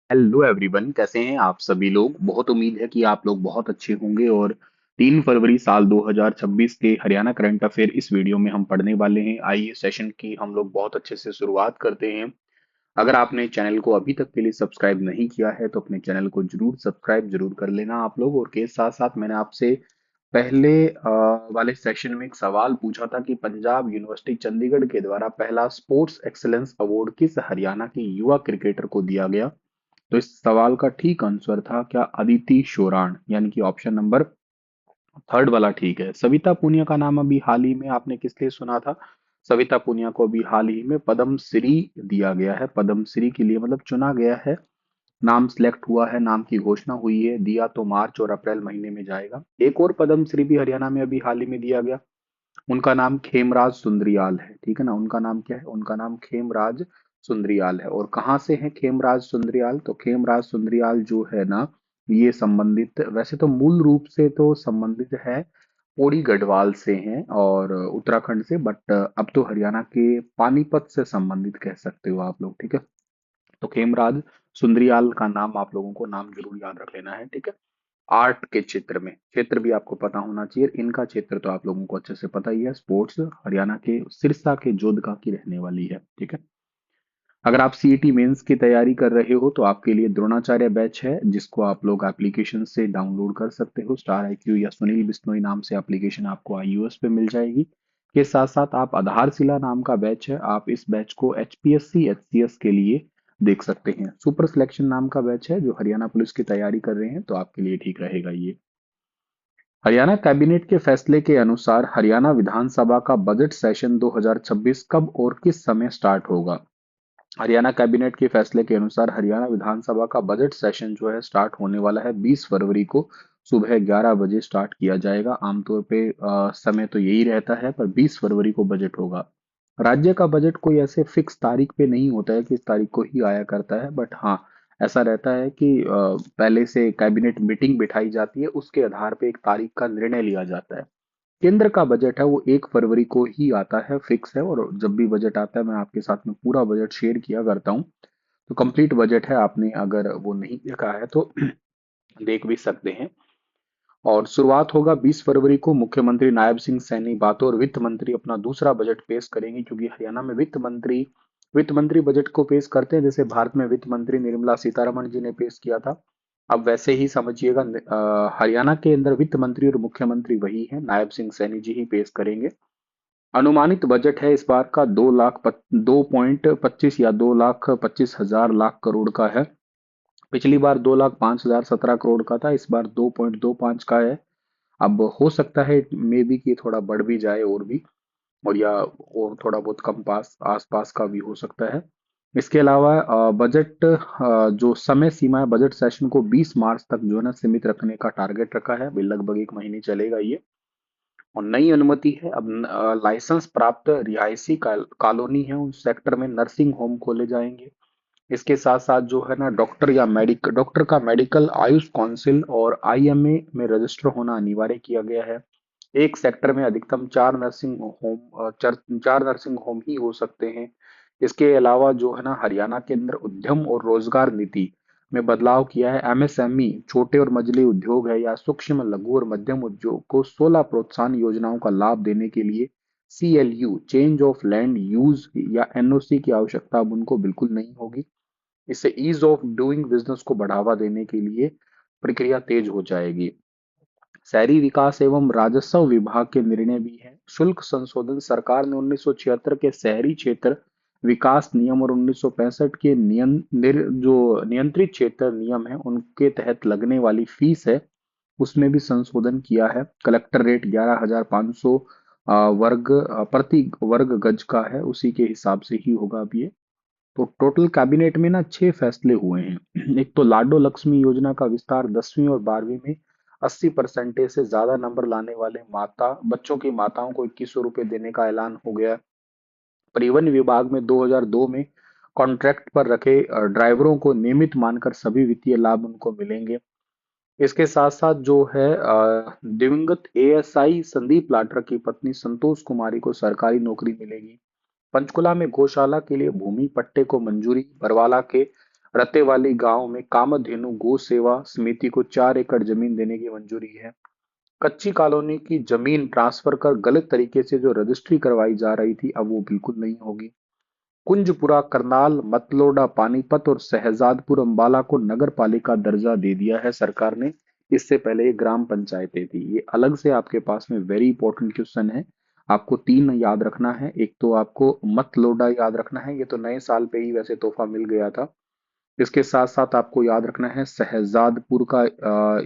Hello everyone, कैसे हैं आप सभी लोग। बहुत उम्मीद है कि आप लोग बहुत अच्छे होंगे। और 3 फरवरी साल 2026 के हरियाणा करंट अफेयर इस वीडियो में हम पढ़ने वाले हैं। आइए सेशन की हम लोग बहुत अच्छे से शुरुआत करते हैं। अगर आपने चैनल को अभी तक के लिए सब्सक्राइब नहीं किया है तो अपने चैनल को जरूर सब्सक्राइब जरूर कर लेना आप लोग। और के साथ साथ मैंने आपसे पहले वाले सेशन में एक सवाल पूछा था कि पंजाब यूनिवर्सिटी चंडीगढ़ के द्वारा पहला स्पोर्ट्स एक्सीलेंस अवार्ड किस हरियाणा के युवा क्रिकेटर को दिया गया। तो इस सवाल का ठीक आंसर था क्या अदिति शोराण, यानी कि ऑप्शन नंबर थर्ड वाला ठीक है। सविता पुनिया का नाम अभी हाल ही में आपने किस लिए सुना था। सविता पुनिया को अभी हाल ही में पद्म श्री दिया गया है। पद्म श्री के लिए मतलब चुना गया है। नाम सिलेक्ट हुआ है, नाम की घोषणा हुई है। दिया तो मार्च और अप्रैल महीने में जाएगा। एक और पद्म श्री भी हरियाणा में अभी हाल ही में दिया गया। उनका नाम खेमराज सुंदरियाल है। ठीक है ना, उनका नाम क्या है, उनका नाम खेमराज सुंदरियाल है। और कहाँ से है खेमराज सुंदरियाल, तो खेमराज सुंदरियाल जो है ना, ये संबंधित वैसे तो मूल रूप से तो संबंधित है पौड़ी गढ़वाल से हैं और उत्तराखंड से, बट अब तो हरियाणा के पानीपत से संबंधित कह सकते हो आप लोग। ठीक है, तो खेमराज सुंदरियाल का नाम आप लोगों को नाम जरूर याद रख लेना है। ठीक है, आर्ट के क्षेत्र में, क्षेत्र भी आपको पता होना चाहिए। इनका क्षेत्र तो आप लोगों को अच्छे से पता ही है। स्पोर्ट्स हरियाणा के सिरसा के जोधका की रहने वाली है। ठीक है, अगर आप सीईटी मेंस की तैयारी कर रहे हो तो आपके लिए द्रोणाचार्य बैच है, जिसको आप लोग एप्लीकेशन से डाउनलोड कर सकते हो। स्टार आईक्यू या सुनील बिश्नोई नाम से एप्लीकेशन आपको आईओएस पे मिल जाएगी। के साथ साथ आप आधारशिला नाम का बैच है, आप इस बैच को एचपीएससी एचसीएस के लिए देख सकते हैं। सुपर सिलेक्शन नाम का बैच है जो हरियाणा पुलिस की तैयारी कर रहे हैं, तो आपके लिए ठीक रहेगा ये। हरियाणा कैबिनेट के फैसले के अनुसार हरियाणा विधानसभा का बजट सेशन 2026 कब और किस समय स्टार्ट होगा। हरियाणा कैबिनेट के फैसले के अनुसार हरियाणा विधानसभा का बजट सेशन जो है स्टार्ट होने वाला है 20 फरवरी को। सुबह 11 बजे स्टार्ट किया जाएगा। आमतौर पे समय तो यही रहता है, पर 20 फरवरी को बजट होगा। राज्य का बजट कोई ऐसे फिक्स तारीख पे नहीं होता है कि इस तारीख को ही आया करता है, बट हाँ, ऐसा रहता है कि पहले से कैबिनेट मीटिंग बिठाई जाती है, उसके आधार पे एक तारीख का निर्णय लिया जाता है। केंद्र का बजट है वो 1 फरवरी को ही आता है, फिक्स है। और जब भी बजट आता है मैं आपके साथ में पूरा बजट शेयर किया करता हूँ। तो कंप्लीट बजट है, आपने अगर वो नहीं देखा है तो देख भी सकते हैं। और शुरुआत होगा 20 फरवरी को। मुख्यमंत्री नायब सिंह सैनी बातों और वित्त मंत्री अपना दूसरा बजट पेश करेंगे, क्योंकि हरियाणा में वित्त मंत्री बजट को पेश करते हैं। जैसे भारत में वित्त मंत्री निर्मला सीतारमण जी ने पेश किया था, अब वैसे ही समझिएगा। हरियाणा के अंदर वित्त मंत्री और मुख्यमंत्री वही है, नायब सिंह सैनी जी ही पेश करेंगे। अनुमानित बजट है इस बार का 2,25 या 2,25,000 लाख करोड़ का है। पिछली बार 2,05,017 करोड़ का था, इस बार 2.25 का है। अब हो सकता है मे बी कि थोड़ा बढ़ भी जाए और भी, और या और थोड़ा बहुत कम पास आसपास का भी हो सकता है। इसके अलावा बजट जो समय सीमा है, बजट सेशन को 20 मार्च तक जो है ना सीमित रखने का टारगेट रखा है। अभी लगभग एक महीने चलेगा ये। और नई अनुमति है अब लाइसेंस प्राप्त रिहायशी कॉलोनी है उस सेक्टर में नर्सिंग होम खोले जाएंगे। इसके साथ साथ जो है ना डॉक्टर का मेडिकल आयुष काउंसिल और आईएमए में रजिस्टर होना अनिवार्य किया गया है। एक सेक्टर में अधिकतम 4 नर्सिंग होम ही हो सकते हैं। इसके अलावा जो है ना हरियाणा के अंदर उद्यम और रोजगार नीति में बदलाव किया है। एमएसएमई छोटे और मझले उद्योग है या सूक्ष्म लघु और मध्यम उद्योग को 16 प्रोत्साहन योजनाओं का लाभ देने के लिए CLU change of land use या एनओसी की आवश्यकता अब उनको बिल्कुल नहीं होगी। इससे ईज ऑफ डूइंग बिजनेस को बढ़ावा देने के लिए प्रक्रिया तेज हो जाएगी। शहरी विकास एवं राजस्व विभाग के निर्णय भी है। शुल्क संशोधन सरकार ने 1976 के शहरी क्षेत्र विकास नियम और 1965 के जो नियंत्रित क्षेत्र नियम है उनके तहत लगने वाली फीस है, उसमें भी संशोधन किया है। कलेक्टर रेट 11,500 वर्ग प्रति वर्ग गज का है, उसी के हिसाब से ही होगा अब ये। तो टोटल कैबिनेट में ना 6 फैसले हुए हैं। एक तो लाडो लक्ष्मी योजना का विस्तार 10वीं और 12वीं में 80% से ज्यादा नंबर लाने वाले माता बच्चों की माताओं को 2100 रुपये देने का ऐलान हो गया। परिवहन विभाग में 2002 में कॉन्ट्रैक्ट पर रखे ड्राइवरों को नियमित मानकर सभी वित्तीय लाभ उनको मिलेंगे। इसके साथ साथ जो है दिवंगत एएसआई संदीप लाठर की पत्नी संतोष कुमारी को सरकारी नौकरी मिलेगी। पंचकुला में गौशाला के लिए भूमि पट्टे को मंजूरी। बरवाला के रतेवाली गांव में कामधेनु गो सेवा समिति को 4 एकड़ जमीन देने की मंजूरी है। कच्ची कॉलोनी की जमीन ट्रांसफर कर गलत तरीके से जो रजिस्ट्री करवाई जा रही थी, अब वो बिल्कुल नहीं होगी। कुंजपुरा, करनाल, मतलोडा, पानीपत और शहजादपुर अंबाला को नगर पालिका दर्जा दे दिया है सरकार ने। इससे पहले ये ग्राम पंचायतें थी। ये अलग से आपके पास में वेरी इंपॉर्टेंट क्वेश्चन है। आपको तीन याद रखना है। एक तो आपको मतलोडा याद रखना है, ये तो नए साल पे ही वैसे तोहफा मिल गया था। इसके साथ साथ आपको याद रखना है शहजादपुर का,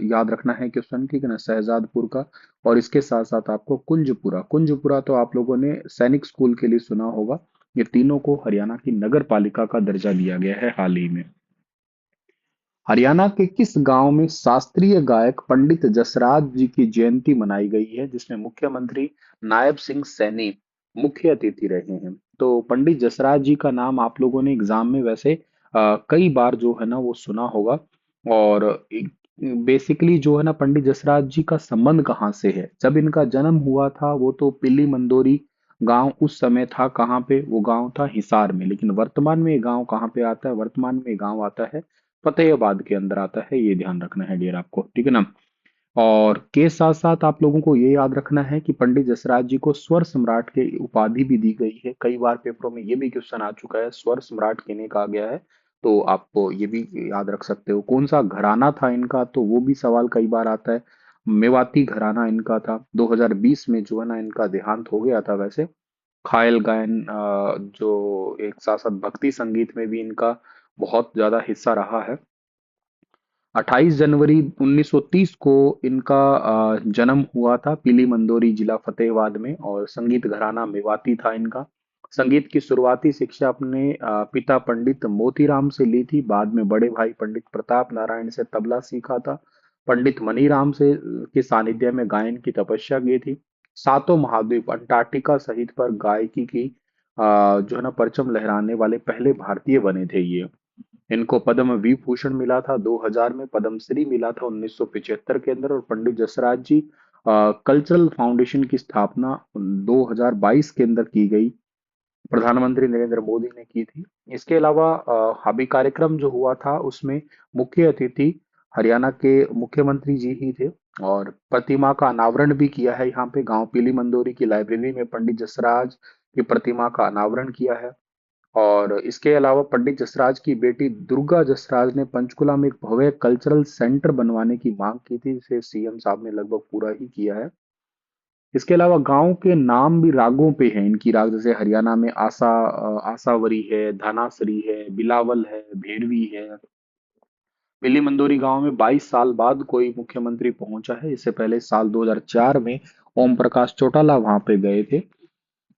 याद रखना है क्वेश्चन, ठीक है ना, शहजादपुर का। और इसके साथ साथ आपको कुंजपुरा, कुंजपुरा तो आप लोगों ने सैनिक स्कूल के लिए सुना होगा। ये तीनों को हरियाणा की नगर पालिका का दर्जा दिया गया है हाल ही में। हरियाणा के किस गांव में शास्त्रीय गायक पंडित जसराज जी की जयंती मनाई गई है, जिसमें मुख्यमंत्री नायब सिंह सैनी मुख्य अतिथि रहे हैं? तो पंडित जसराज जी का नाम आप लोगों ने एग्जाम में वैसे कई बार जो है ना वो सुना होगा। और बेसिकली जो है ना, पंडित जसराज जी का संबंध कहाँ से है? जब इनका जन्म हुआ था वो तो पिल्ली मंदोरी गांव उस समय था, कहाँ पे वो गांव था? हिसार में। लेकिन वर्तमान में ये गांव कहाँ पे आता है? वर्तमान में ये गांव आता है फतेहाबाद के अंदर आता है। ये ध्यान रखना है डियर आपको, ठीक है ना। और के साथ साथ आप लोगों को ये याद रखना है कि पंडित जसराज जी को स्वर सम्राट की उपाधि भी दी गई है। कई बार पेपरों में ये भी क्वेश्चन आ चुका है, स्वर सम्राट किन्हें कहा गया है। तो आपको ये भी याद रख सकते हो। कौन सा घराना था इनका, तो वो भी सवाल कई बार आता है। मेवाती घराना इनका था। 2020 में जो है ना इनका देहांत हो गया था वैसे। ख्याल गायन, जो एक साथ साथ भक्ति संगीत में भी इनका बहुत ज्यादा हिस्सा रहा है। 28 जनवरी 1930 को इनका जन्म हुआ था पीली मंदोरी जिला फतेहाबाद में। और संगीत घराना मेवाती था इनका। संगीत की शुरुआती शिक्षा अपने पिता पंडित मोतीराम से ली थी। बाद में बड़े भाई पंडित प्रताप नारायण से तबला सीखा था। पंडित मनीराम से के सानिध्य में गायन की तपस्या की थी। सातों महाद्वीप अंटार्कटिका सहित पर गायकी की जो है ना परचम लहराने वाले पहले भारतीय बने थे ये। इनको पद्म विभूषण मिला था 2000 में, पद्मश्री मिला था 1975 के अंदर। और पंडित जसराज जी कल्चरल फाउंडेशन की स्थापना 2022 के अंदर की गई। प्रधानमंत्री नरेंद्र मोदी ने की थी। इसके अलावा अभी कार्यक्रम जो हुआ था उसमें मुख्य अतिथि हरियाणा के मुख्यमंत्री जी ही थे। और प्रतिमा का अनावरण भी किया है यहाँ पे गांव पीली मंदोरी की लाइब्रेरी में पंडित जसराज की प्रतिमा का अनावरण किया है। और इसके अलावा पंडित जसराज की बेटी दुर्गा जसराज ने पंचकुला में एक भव्य कल्चरल सेंटर बनवाने की मांग की थी, जिसे सीएम साहब ने लगभग पूरा ही किया है। इसके अलावा गांव के नाम भी रागों पे हैं इनकी। राग जैसे हरियाणा में आसावरी है, धनासरी है, बिलावल है, भैरवी है। मिली मंदोरी गांव में 22 साल बाद कोई मुख्यमंत्री पहुंचा है। इससे पहले साल 2004 में ओम प्रकाश चौटाला वहां पे गए थे।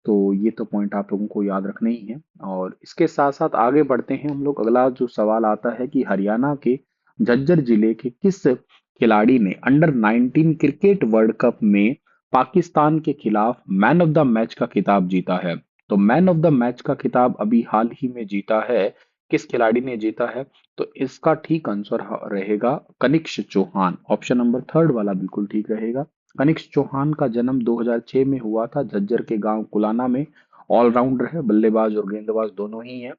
तो ये तो पॉइंट आप लोगों को याद रखने ही है। और इसके साथ साथ आगे बढ़ते हैं हम लोग। अगला जो सवाल आता है कि हरियाणा के झज्जर जिले के किस खिलाड़ी ने अंडर 19 क्रिकेट वर्ल्ड कप में पाकिस्तान के खिलाफ मैन ऑफ द मैच का खिताब जीता है? तो मैन ऑफ द मैच का खिताब अभी हाल ही में जीता है, किस खिलाड़ी ने जीता है? तो इसका ठीक आंसर रहेगा Kanishk Chauhan. Option number third वाला बिल्कुल ठीक रहेगा। कनिष्क चौहान का जन्म 2006 में हुआ था झज्जर के गांव कुलाना में। ऑलराउंडर है, बल्लेबाज और गेंदबाज दोनों ही हैं।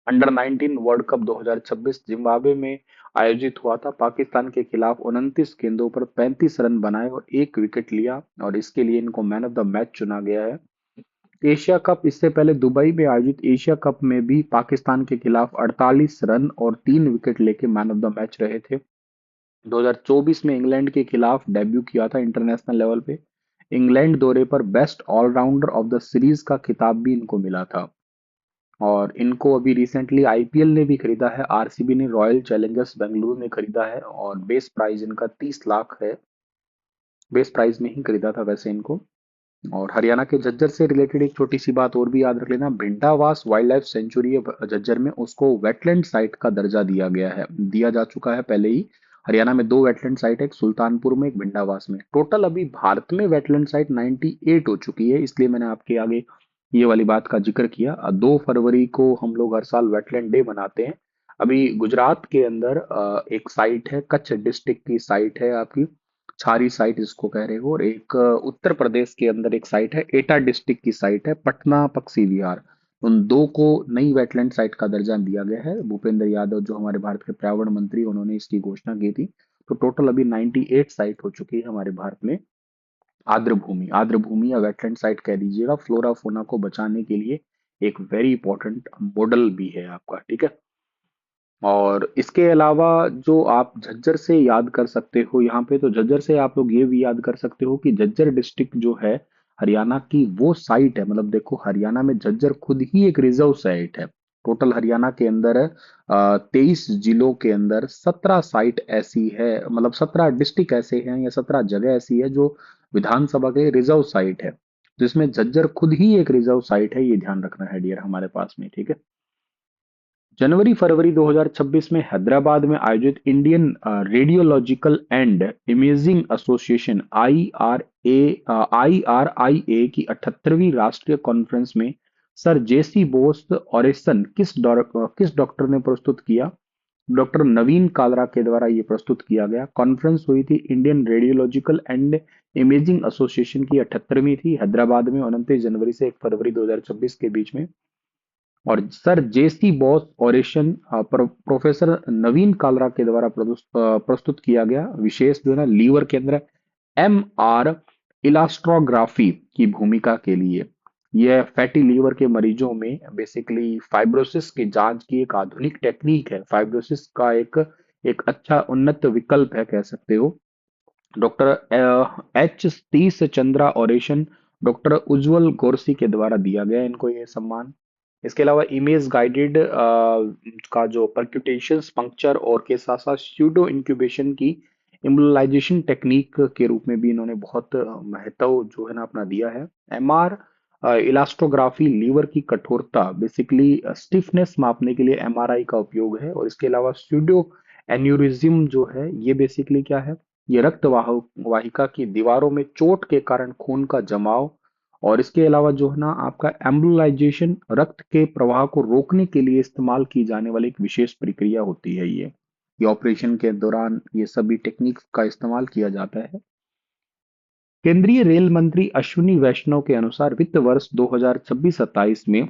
अंडर 19 वर्ल्ड कप 2026 जिम्बाब्वे में आयोजित हुआ था। पाकिस्तान के खिलाफ 29 गेंदों पर 35 रन बनाए और एक विकेट लिया, और इसके लिए इनको मैन ऑफ द मैच चुना गया है। एशिया कप, इससे पहले दुबई में आयोजित एशिया कप में भी पाकिस्तान के खिलाफ 48 रन और 3 विकेट लेके मैन ऑफ द मैच रहे थे। 2024 में इंग्लैंड के खिलाफ डेब्यू किया था इंटरनेशनल लेवल पे। इंग्लैंड दौरे पर best all rounder of the series का खिताब भी इनको मिला था। और इनको अभी रिसेंटली आईपीएल ने भी खरीदा है। आरसीबी ने रॉयल चैलेंजर्स बेंगलुरु ने खरीदा है और बेस प्राइस इनका 30 लाख है। बेस प्राइस में ही खरीदा था वैसे इनको। और हरियाणा के झज्जर से रिलेटेड एक छोटी सी बात और भी याद रख लेना। भिंडावास वाइल्ड लाइफ सेंचुरी है झज्जर में, उसको वेटलैंड साइट का दर्जा दिया गया है, दिया जा चुका है पहले ही। हरियाणा में दो वेटलैंड साइट है, एक सुल्तानपुर में, एक भिंडावास में। टोटल अभी भारत में वेटलैंड साइट 98 हो चुकी है, इसलिए मैंने आपके आगे ये वाली बात का जिक्र किया। 2 फरवरी को हम लोग हर साल वेटलैंड डे मनाते हैं। अभी गुजरात के अंदर एक साइट है, कच्छ डिस्ट्रिक्ट की साइट है आपकी, छारी साइट जिसको कह रहे हो। और एक उत्तर प्रदेश के अंदर एक साइट है, एटा डिस्ट्रिक्ट की साइट है, पटना पक्षी विहार। उन दो को नई वेटलैंड साइट का दर्जा दिया गया है। भूपेंद्र यादव जो हमारे भारत के पर्यावरण मंत्री, उन्होंने इसकी घोषणा की थी। तो टोटल अभी 98 साइट हो चुकी है हमारे भारत में आर्द्र भूमि या वेटलैंड साइट कह दीजिएगा, फ्लोरा फोना को बचाने के लिए एक वेरी इंपॉर्टेंट मॉडल भी है आपका, ठीक है। और इसके अलावा जो आप झज्जर से याद कर सकते हो यहाँ पे, तो झज्जर से आप लोग ये भी याद कर सकते हो कि झज्जर डिस्ट्रिक्ट जो है हरियाणा की वो साइट है, मतलब देखो हरियाणा में झज्जर खुद ही एक रिजर्व साइट है। टोटल हरियाणा के अंदर 23 जिलों के अंदर 17 साइट ऐसी है, मतलब 17 डिस्ट्रिक्ट ऐसे हैं या 17 जगह ऐसी है जो विधानसभा के रिजर्व साइट है, जिसमें झज्जर खुद ही एक रिजर्व साइट है। ये ध्यान रखना है डियर हमारे पास में, ठीक है। जनवरी फरवरी 2026 में हैदराबाद में आयोजित Indian radiological and imaging association IRIA की 78वीं राष्ट्रीय कॉन्फ्रेंस में सर जेसी बोस ऑरेसन किस डॉक्टर ने प्रस्तुत किया? डॉक्टर नवीन कालरा के द्वारा ये प्रस्तुत किया गया। कॉन्फ्रेंस हुई थी Indian radiological and imaging association की 78वीं थी, हैदराबाद में 29 जनवरी से 1 फरवरी 2026 के बीच में। और सर जेसी बॉस ऑरेशन प्रोफेसर नवीन कालरा के द्वारा प्रस्तुत किया गया। विशेष जो है ना लीवर के अंदर MR इलास्ट्रोग्राफी की भूमिका के लिए। यह फैटी लीवर के मरीजों में बेसिकली फाइब्रोसिस की जांच की एक आधुनिक टेक्निक है। फाइब्रोसिस का एक एक अच्छा उन्नत विकल्प है कह सकते हो। डॉक्टर H 30 चंद्रा ऑरेशन, डॉक्टर उज्जवल गोरसी के द्वारा दिया गया इनको ये सम्मान। इसके अलावा इमेज गाइडेड का जो परक्यूटेशन पंक्चर और के साथ साथ स्यूडो इंक्यूबेशन की इम्बोलाइजेशन टेक्निक के रूप में भी इन्होंने बहुत महत्व जो है ना अपना दिया है। MR इलास्टोग्राफी लीवर की कठोरता बेसिकली स्टिफनेस मापने के लिए MRI का उपयोग है। और इसके अलावा स्यूडो एन्यूरिज्म जो है ये बेसिकली क्या है, ये वाहिका की दीवारों में चोट के कारण खून का जमाव और इसके अलावा जो है ना आपका एम्बुलाइजेशन रक्त के प्रवाह को रोकने के लिए इस्तेमाल की जाने वाली एक विशेष प्रक्रिया होती है। ये ऑपरेशन के दौरान ये सभी टेक्निक का इस्तेमाल किया जाता है। केंद्रीय रेल मंत्री अश्विनी वैष्णव के अनुसार वित्त वर्ष 2026-27 में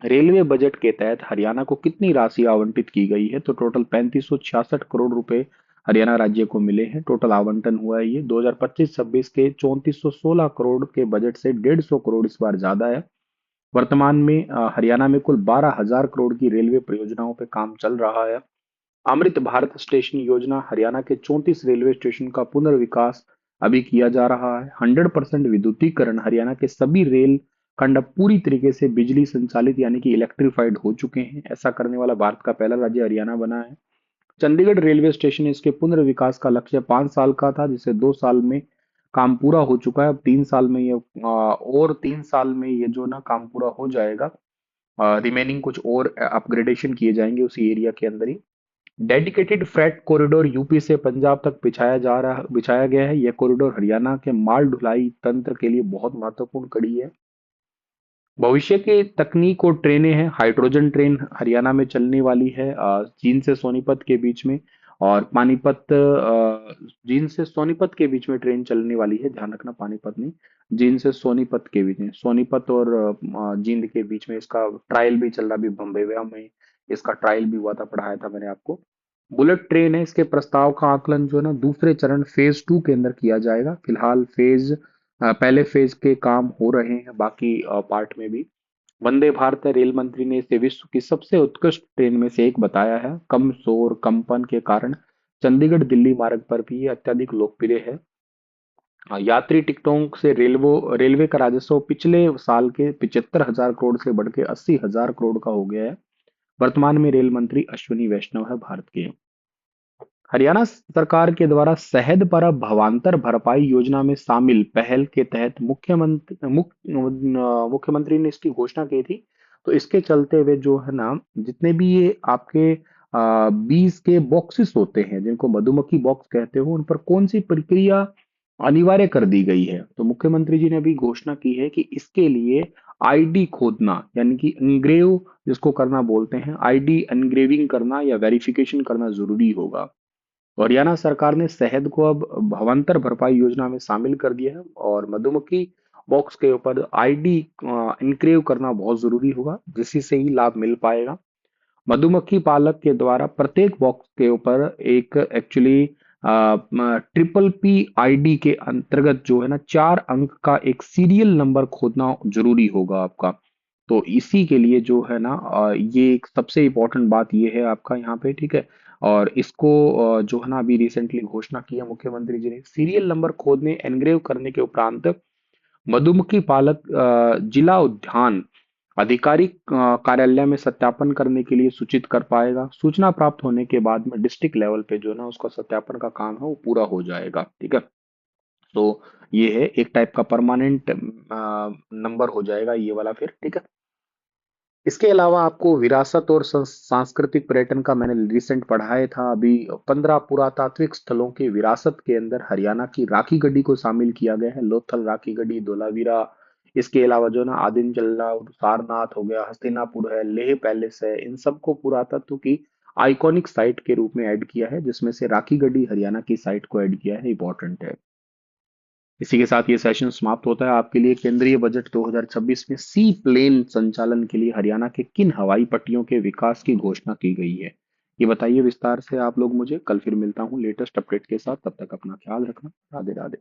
रेलवे बजट के तहत हरियाणा को कितनी राशि आवंटित की गई है? तो टोटल 3566 करोड़ रुपए हरियाणा राज्य को मिले हैं। टोटल आवंटन हुआ है ये 2025-26 के 3416 करोड़ के बजट से 150 करोड़ इस बार ज्यादा है। वर्तमान में हरियाणा में कुल 12,000 करोड़ की रेलवे परियोजनाओं पे काम चल रहा है। अमृत भारत स्टेशन योजना, हरियाणा के 34 रेलवे स्टेशन का पुनर्विकास अभी किया जा रहा है। 100% विद्युतीकरण, हरियाणा के सभी रेल खंड अब पूरी तरीके से बिजली संचालित यानी कि इलेक्ट्रिफाइड हो चुके हैं। ऐसा करने वाला भारत का पहला राज्य हरियाणा बना है। चंडीगढ़ रेलवे स्टेशन, इसके पुनर्विकास का लक्ष्य 5 साल का था, जिसे 2 साल में काम पूरा हो चुका है। अब 3 साल में ये और 3 साल में ये जो ना काम पूरा हो जाएगा। रिमेनिंग कुछ और अपग्रेडेशन किए जाएंगे उसी एरिया के अंदर ही। डेडिकेटेड फ्रेट कॉरिडोर यूपी से पंजाब तक बिछाया गया है। यह कॉरिडोर हरियाणा के माल ढुलाई तंत्र के लिए बहुत महत्वपूर्ण कड़ी है। भविष्य की तकनीक और ट्रेनें हैं। हाइड्रोजन ट्रेन हरियाणा में चलने वाली है जींद से सोनीपत के बीच में। और पानीपत जींद से सोनीपत के बीच में ट्रेन चलने वाली है, ध्यान रखना पानीपत नहीं, जींद से सोनीपत के बीच में, सोनीपत और जींद के बीच में इसका ट्रायल भी चल रहा, अभी बम्बईया में इसका ट्रायल भी हुआ था, पढ़ाया था मैंने आपको। बुलेट ट्रेन है, इसके प्रस्ताव का आकलन जो है ना दूसरे चरण फेज 2 के अंदर किया जाएगा। फिलहाल पहले फेज के काम हो रहे हैं, बाकी पार्ट में भी। वंदे भारत रेल मंत्री ने इसे विश्व की सबसे उत्कृष्ट ट्रेन में से एक बताया है। कम शोर कंपन के कारण चंडीगढ़ दिल्ली मार्ग पर भी ये अत्यधिक लोकप्रिय है। यात्री टिकटों से रेलवे का राजस्व पिछले साल के 75,000 करोड़ से बढ़ के 80,000 करोड़ का हो गया है। वर्तमान में रेल मंत्री अश्विनी वैष्णव है भारत के। हरियाणा सरकार के द्वारा शहद पर भावांतर भरपाई योजना में शामिल पहल के तहत मुख्यमंत्री ने इसकी घोषणा की थी। तो इसके चलते हुए जो है ना जितने भी ये आपके बीज के बॉक्सेस होते हैं जिनको मधुमक्खी बॉक्स कहते हो, उन पर कौन सी प्रक्रिया अनिवार्य कर दी गई है? तो मुख्यमंत्री जी ने अभी घोषणा की है कि इसके लिए ID खोदना यानी कि एनग्रेव जिसको करना बोलते हैं, ID एनग्रेविंग करना या वेरिफिकेशन करना जरूरी होगा। हरियाणा सरकार ने शहद को अब भावांतर भरपाई योजना में शामिल कर दिया है और मधुमक्खी बॉक्स के ऊपर आईडी इनक्रेव करना बहुत जरूरी होगा, जिसी से ही लाभ मिल पाएगा। मधुमक्खी पालक के द्वारा प्रत्येक बॉक्स के ऊपर एक एक्चुअली ट्रिपल पी आईडी के अंतर्गत जो है ना 4 अंक का एक सीरियल नंबर खोदना जरूरी होगा आपका। तो इसी के लिए जो है ना ये एक सबसे इम्पोर्टेंट बात ये है आपका यहाँ पे, ठीक है। और इसको जो है ना अभी रिसेंटली घोषणा की है मुख्यमंत्री जी ने। सीरियल नंबर खोदने एनग्रेव करने के उपरांत मधुमक्खी पालक जिला उद्यान आधिकारिक कार्यालय में सत्यापन करने के लिए सूचित कर पाएगा। सूचना प्राप्त होने के बाद में डिस्ट्रिक्ट लेवल पे जो है ना उसका सत्यापन का काम है वो पूरा हो जाएगा, ठीक है। तो ये है एक टाइप का परमानेंट नंबर हो जाएगा ये वाला फिर, ठीक है। इसके अलावा आपको विरासत और सांस्कृतिक पर्यटन का मैंने रिसेंट पढ़ाया था अभी। 15 पुरातात्विक स्थलों की विरासत के अंदर हरियाणा की राखी गढ़ी को शामिल किया गया है। लोथल राखी गढ़ी, धोलावीरा, इसके अलावा जो ना आदिम चल्ला, सारनाथ हो गया, हस्तिनापुर है, लेह पैलेस है, इन सबको पुरातत्व की आइकॉनिक साइट के रूप में ऐड किया है, जिसमें से राखी गढ़ी हरियाणा की साइट को ऐड किया है, इंपॉर्टेंट है। इसी के साथ ये सेशन समाप्त होता है आपके लिए। केंद्रीय बजट 2026 में सी प्लेन संचालन के लिए हरियाणा के किन हवाई पट्टियों के विकास की घोषणा की गई है, ये बताइए विस्तार से आप लोग मुझे। कल फिर मिलता हूँ लेटेस्ट अपडेट के साथ, तब तक अपना ख्याल रखना। राधे राधे।